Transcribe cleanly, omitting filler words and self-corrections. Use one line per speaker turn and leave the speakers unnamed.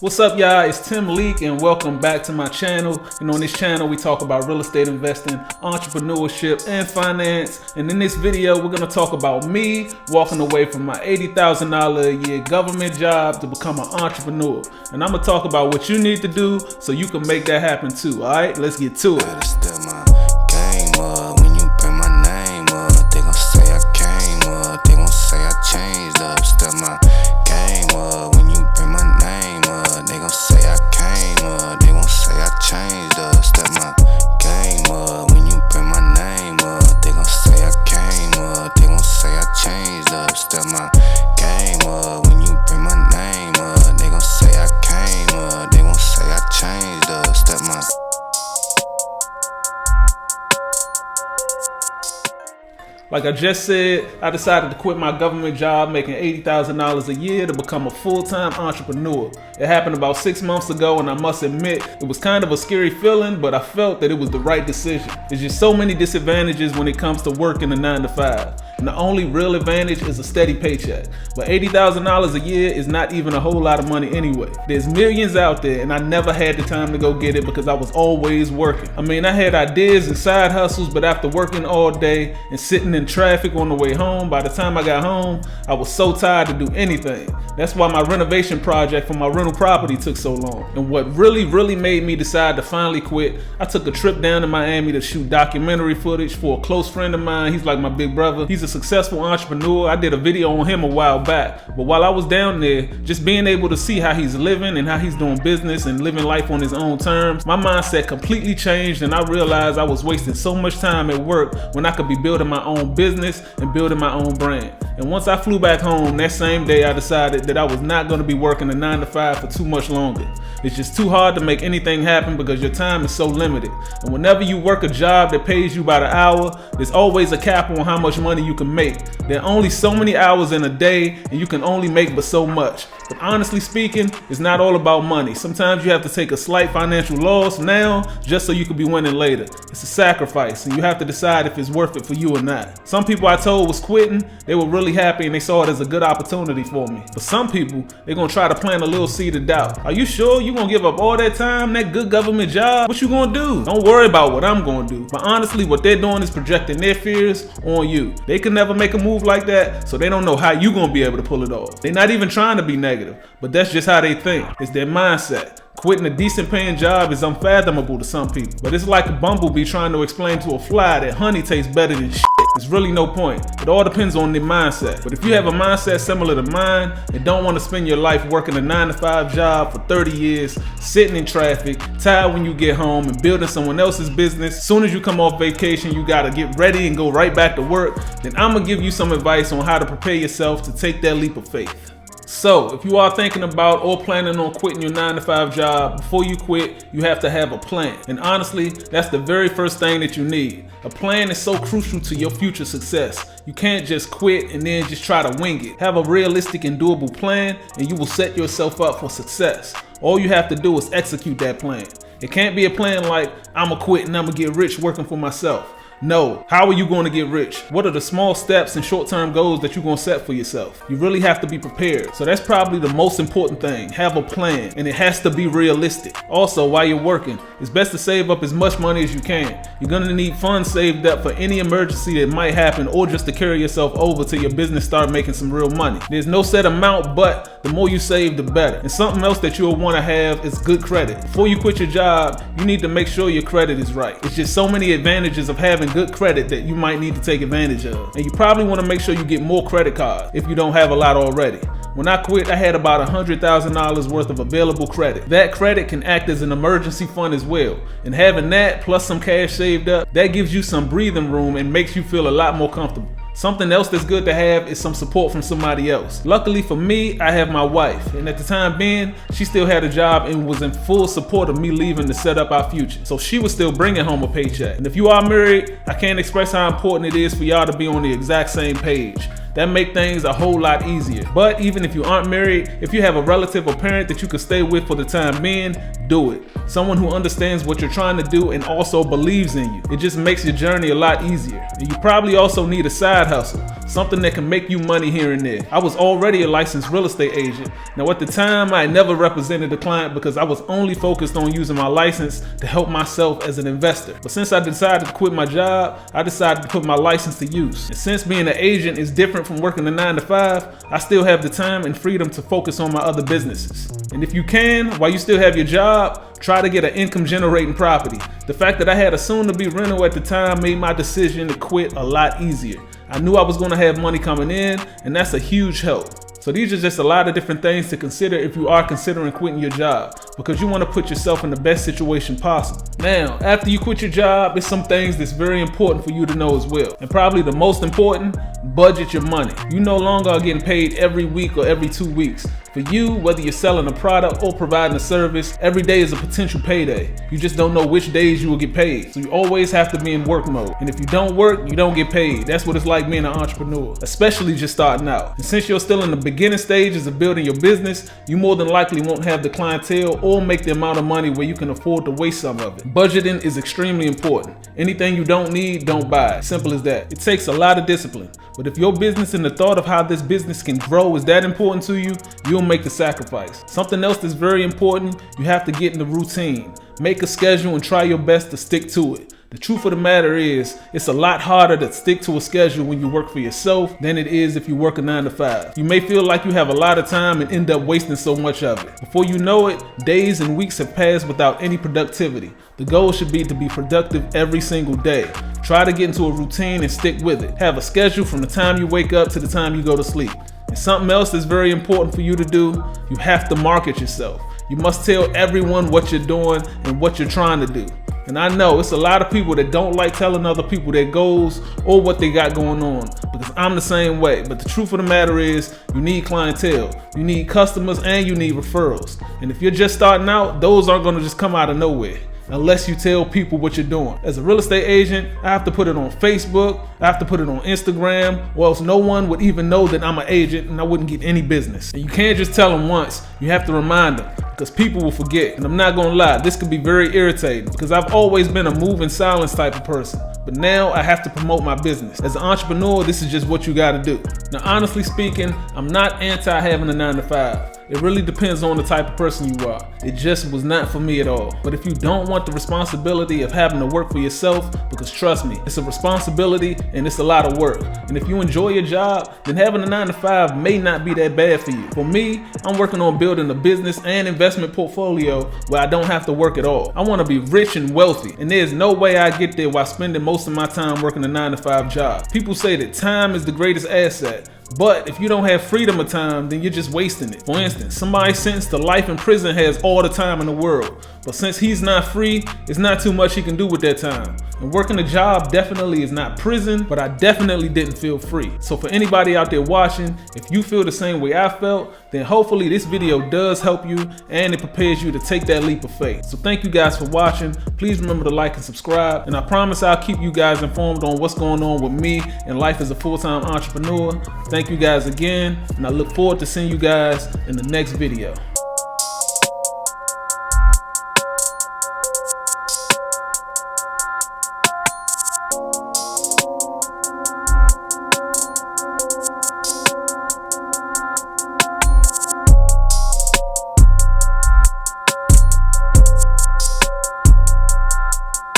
What's up, y'all? It's Tim Leak and welcome back to my channel. And on this channel we talk about real estate investing, entrepreneurship, and finance. And in this video we're going to talk about me walking away from my $80,000 a year government job to become an entrepreneur. And I'm going to talk about what you need to do so you can make that happen too. Alright, let's get to it. Like I just said, I decided to quit my government job making $80,000 a year to become a full-time entrepreneur. It happened about 6 months ago, and I must admit, it was kind of a scary feeling, but I felt that it was the right decision. There's just so many disadvantages when it comes to working a 9 to 5. And the only real advantage is a steady paycheck. But $80,000 a year is not even a whole lot of money anyway. There's millions out there, and I never had the time to go get it because I was always working. I mean, I had ideas and side hustles, but after working all day and sitting in traffic on the way home, by the time I got home, I was so tired to do anything. That's why my renovation project for my rental property took so long. And what really made me decide to finally quit, I took a trip down to Miami to shoot documentary footage for a close friend of mine. He's like my big brother. He's a successful entrepreneur. I did a video on him a while back. But while I was down there, just being able to see how he's living and how he's doing business and living life on his own terms, my mindset completely changed, and I realized I was wasting so much time at work when I could be building my own business and building my own brand. And once I flew back home, that same day I decided that I was not going to be working a 9 to 5 for too much longer. It's just too hard to make anything happen because your time is so limited. And whenever you work a job that pays you by the hour, there's always a cap on how much money you can make. There are only so many hours in a day, and you can only make but so much. But honestly speaking, it's not all about money. Sometimes you have to take a slight financial loss now just so you can be winning later. It's a sacrifice, and you have to decide if it's worth it for you or not. Some people I told was quitting, they were really happy and they saw it as a good opportunity for me. But some people, they're gonna try to plant a little seed of doubt. Are you sure you gonna give up all that time, that good government job? What you gonna do? Don't worry about what I'm gonna do. But honestly, what they're doing is projecting their fears on you. They can never make a move like that, so they don't know how you gonna be able to pull it off. They're not even trying to be negative, but that's just how they think. It's their mindset. Quitting a decent paying job is unfathomable to some people, but it's like a bumblebee trying to explain to a fly that honey tastes better than shit. There's really no point. It all depends on their mindset. But if you have a mindset similar to mine and don't want to spend your life working a 9 to 5 job for 30 years, sitting in traffic, tired when you get home, and building someone else's business, as soon as you come off vacation, you gotta get ready and go right back to work, then I'm gonna give you some advice on how to prepare yourself to take that leap of faith. So, if you are thinking about or planning on quitting your 9 to 5 job, before you quit, you have to have a plan. And honestly, that's the very first thing that you need. A plan is so crucial to your future success. You can't just quit and then just try to wing it. Have a realistic and doable plan, and you will set yourself up for success. All you have to do is execute that plan. It can't be a plan like, I'ma quit and I'ma get rich working for myself. No. How are you going to get rich? What are the small steps and short-term goals that you're going to set for yourself? You really have to be prepared. So that's probably the most important thing. Have a plan, and it has to be realistic. Also, while you're working, it's best to save up as much money as you can. You're going to need funds saved up for any emergency that might happen, or just to carry yourself over till your business start making some real money. There's no set amount, but the more you save, the better. And something else that you'll want to have is good credit. Before you quit your job, you need to make sure your credit is right. It's just so many advantages of having good credit that you might need to take advantage of. And you probably want to make sure you get more credit cards if you don't have a lot already. When I quit, I had about $100,000 worth of available credit. That credit can act as an emergency fund as well. And having that plus some cash saved up, that gives you some breathing room and makes you feel a lot more comfortable. Something else that's good to have is some support from somebody else. Luckily for me, I have my wife, and at the time being, she still had a job and was in full support of me leaving to set up our future. So she was still bringing home a paycheck. And if you are married, I can't express how important it is for y'all to be on the exact same page. That make things a whole lot easier. But even if you aren't married, if you have a relative or parent that you can stay with for the time being, do it. Someone who understands what you're trying to do and also believes in you. It just makes your journey a lot easier. And you probably also need a side hustle. something that can make you money here and there. I was already a licensed real estate agent. Now at the time, I never represented a client because I was only focused on using my license to help myself as an investor. But since I decided to quit my job, I decided to put my license to use. And since being an agent is different from working a 9 to 5, I still have the time and freedom to focus on my other businesses. And if you can, while you still have your job, try to get an income generating property. The fact that I had a soon to be rental at the time made my decision to quit a lot easier. I knew I was going to have money coming in, and that's a huge help. So these are just a lot of different things to consider if you are considering quitting your job, because you want to put yourself in the best situation possible. Now, after you quit your job, there's some things that's very important for you to know as well. And probably the most important, budget your money. You no longer are getting paid every week or every 2 weeks. For you, whether you're selling a product or providing a service, every day is a potential payday. You just don't know which days you will get paid. So you always have to be in work mode. And if you don't work, you don't get paid. That's what it's like being an entrepreneur, especially just starting out. And since you're still in the beginning stages of building your business, you more than likely won't have the clientele or make the amount of money where you can afford to waste some of it. Budgeting is extremely important. Anything you don't need, don't buy it. Simple as that. It takes a lot of discipline. But if your business and the thought of how this business can grow is that important to you, you'll make the sacrifice. Something else that's very important, you have to get in the routine. Make a schedule and try your best to stick to it. The truth of the matter is, it's a lot harder to stick to a schedule when you work for yourself than it is if you work a 9 to 5. You may feel like you have a lot of time and end up wasting so much of it. Before you know it, days and weeks have passed without any productivity. The goal should be to be productive every single day. Try to get into a routine and stick with it. Have a schedule from the time you wake up to the time you go to sleep. And something else that's very important for you to do, you have to market yourself. You must tell everyone what you're doing and what you're trying to do. And I know it's a lot of people that don't like telling other people their goals or what they got going on, because I'm the same way. But the truth of the matter is, you need clientele, you need customers, and you need referrals. And if you're just starting out, those aren't going to just come out of nowhere unless you tell people what you're doing. As a real estate agent, I have to put it on Facebook, I have to put it on Instagram, or else no one would even know that I'm an agent and I wouldn't get any business. And you can't just tell them once, you have to remind them, because people will forget. And I'm not gonna lie, this could be very irritating because I've always been a move in silence type of person. But now I have to promote my business. As an entrepreneur, this is just what you gotta do. Now, honestly speaking, I'm not anti having a 9 to 5. It really depends on the type of person you are. It just was not for me at all. But if you don't want the responsibility of having to work for yourself, because trust me, it's a responsibility and it's a lot of work. And if you enjoy your job, then having a 9 to 5 may not be that bad for you. For me, I'm working on building a business and investment portfolio where I don't have to work at all. I want to be rich and wealthy, and there's no way I get there while spending most of my time working a 9 to 5 job. People say that time is the greatest asset. But if you don't have freedom of time, then you're just wasting it. For instance, somebody sentenced to life in prison has all the time in the world. But since he's not free, it's not too much he can do with that time. And working a job definitely is not prison, but I definitely didn't feel free. So for anybody out there watching, if you feel the same way I felt, then hopefully this video does help you and it prepares you to take that leap of faith. So thank you guys for watching. Please remember to like and subscribe. And I promise I'll keep you guys informed on what's going on with me and life as a full-time entrepreneur. Thank you guys again, and I look forward to seeing you guys in the next video.